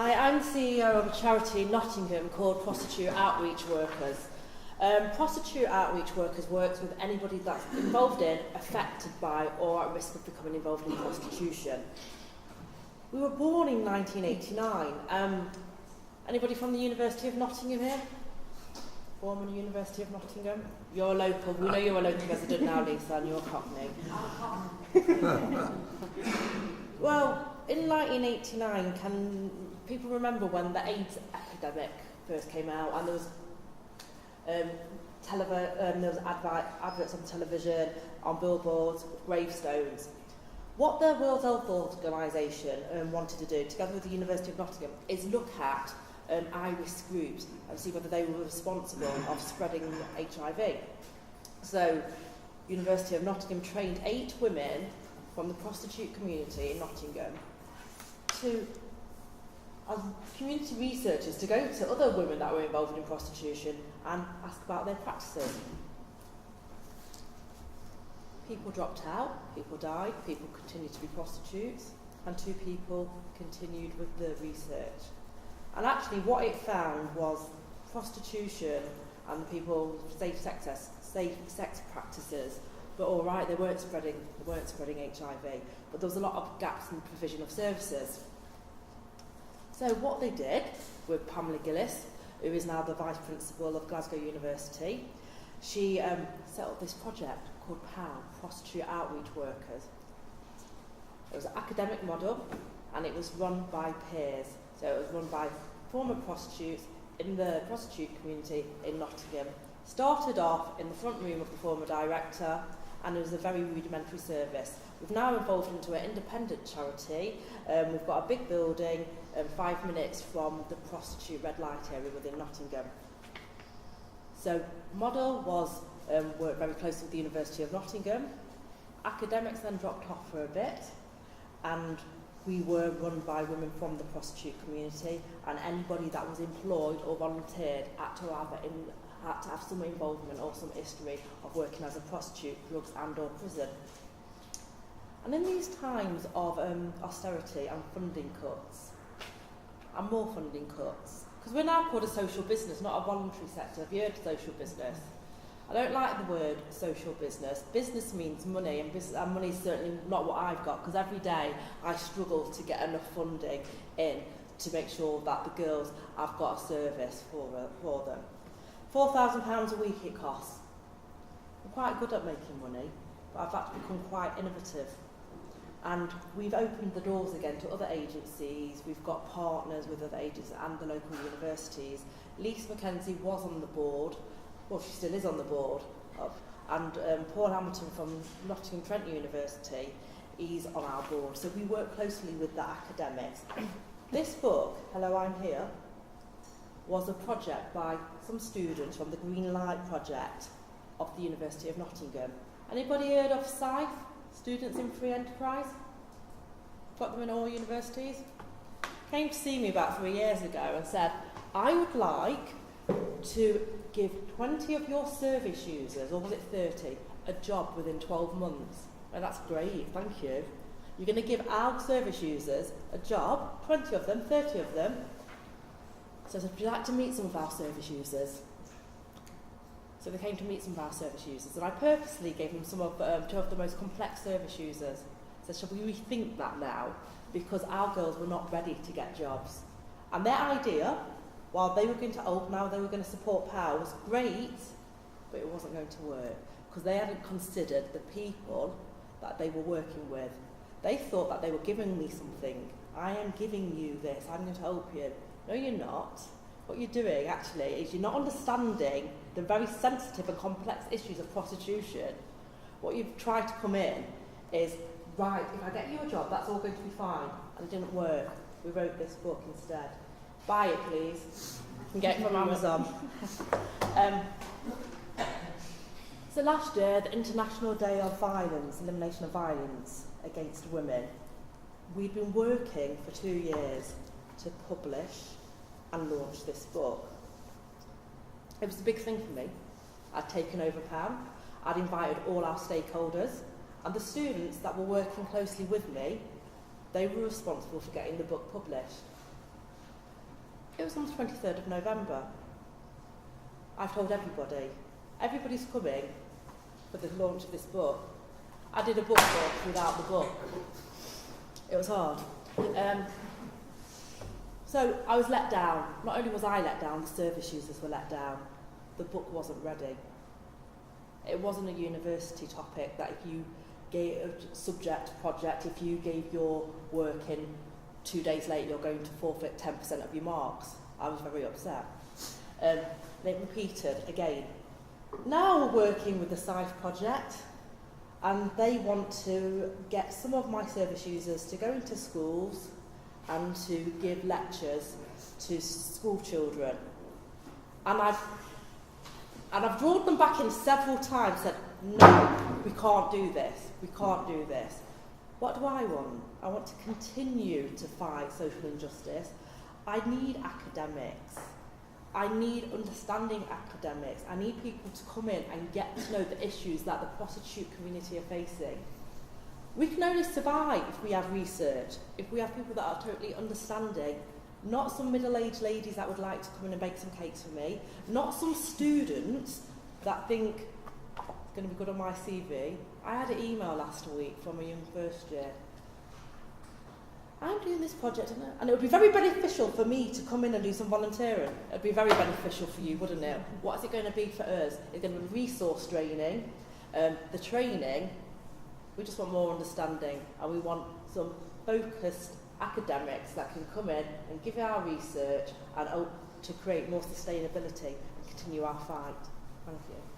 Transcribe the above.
Hi, I'm CEO of a charity in Nottingham called Prostitute Outreach Workers. Prostitute Outreach Workers works with anybody that's involved in, affected by, or at risk of becoming involved in prostitution. We were born in 1989. Anybody from the University of Nottingham here? Former University of Nottingham? You're a local. We know you're a local resident now, Lisa, and you're a Cockney. Well, in 1989, can people remember when the AIDS epidemic first came out and there was adverts on television, on billboards, gravestones? What the World Health Organisation wanted to do, together with the University of Nottingham, is look at high-risk groups and see whether they were responsible of spreading HIV. So, University of Nottingham trained 8 women from the prostitute community in Nottingham as community researchers to go to other women that were involved in prostitution and ask about their practices. People dropped out, people died, people continued to be prostitutes, and 2 people continued with the research. And actually what it found was prostitution and people safe sex practices, but all right, they weren't spreading HIV, but there was a lot of gaps in the provision of services. So what they did with Pamela Gillis, who is now the Vice Principal of Glasgow University, she set up this project called POW, Prostitute Outreach Workers. It was an academic model and it was run by peers. So it was run by former prostitutes in the prostitute community in Nottingham. Started off in the front room of the former director, and it was a very rudimentary service. We've now evolved into an independent charity. We've got a big building 5 minutes from the prostitute red light area within Nottingham. So model was worked very closely with the University of Nottingham. Academics then dropped off for a bit, and we were run by women from the prostitute community, and anybody that was employed or volunteered had to have some involvement or some history of working as a prostitute, drugs and or prison. And in these times of austerity and funding cuts, and more funding cuts, because we're now called a social business, not a voluntary sector. Have you heard of social business? I don't like the word social business. Business means money, and money is certainly not what I've got, because every day I struggle to get enough funding in to make sure that the girls have got a service for them. £4,000 a week it costs. I'm quite good at making money, but I've had to become quite innovative. And we've opened the doors again to other agencies. We've got partners with other agencies and the local universities. Lisa Mackenzie was on the board. Well, she still is on the board, and Paul Hamilton from Nottingham Trent University, he's on our board. So we work closely with the academics. This book, Hello, I'm Here, was a project by some students from the Green Light Project of the University of Nottingham. Anybody heard of SIFE, Students in Free Enterprise? Got them in all universities? Came to see me about 3 years ago and said, I would like to give 20 of your service users, or was it 30, a job within 12 months. Well, that's great, thank you. You're going to give our service users a job, 20 of them, 30 of them. So would you like to meet some of our service users? So they came to meet some of our service users, and I purposely gave them some of 2 of the most complex service users. So shall we rethink that now? Because our girls were not ready to get jobs. And their idea, while they were going to open, now they were going to support POW, was great, but it wasn't going to work because they hadn't considered the people that they were working with. They thought that they were giving me something. I am giving you this, I'm going to help you. No, you're not. What you're doing actually is you're not understanding the very sensitive and complex issues of prostitution. What you've tried to come in is, right, if I get you a job, that's all going to be fine. And it didn't work. We wrote this book instead. Buy it, please. You can get it from Amazon. So last year, the International Day of Violence, Elimination of Violence Against Women, we'd been working for 2 years to publish and launch this book. It was a big thing for me. I'd taken over PAM, I'd invited all our stakeholders, and the students that were working closely with me, they were responsible for getting the book published. It was on the 23rd of November. I've told everybody. Everybody's coming for the launch of this book. I did a book launch without the book. It was hard. So I was let down. Not only was I let down, the service users were let down. The book wasn't ready. It wasn't a university topic that if you gave a subject project, if you gave your work in 2 days late, you're going to forfeit 10% of your marks. I was very upset. They repeated again. Now we're working with the SCIFE project, and they want to get some of my service users to go into schools and to give lectures to school children. And I've drawn them back in several times, said, no, we can't do this, we can't do this. What do I want? I want to continue to fight social injustice. I need academics. I need understanding academics. I need people to come in and get to know the issues that the prostitute community are facing. We can only survive if we have research, if we have people that are totally understanding, not some middle-aged ladies that would like to come in and bake some cakes for me, not some students that think it's going to be good on my CV. I had an email last week from a young first year. I'm doing this project, and it would be very beneficial for me to come in and do some volunteering. It would be very beneficial for you, wouldn't it? What is it going to be for us? It's going to be resource training. The training, we just want more understanding, and we want some focused academics that can come in and give our research and to create more sustainability and continue our fight. Thank you.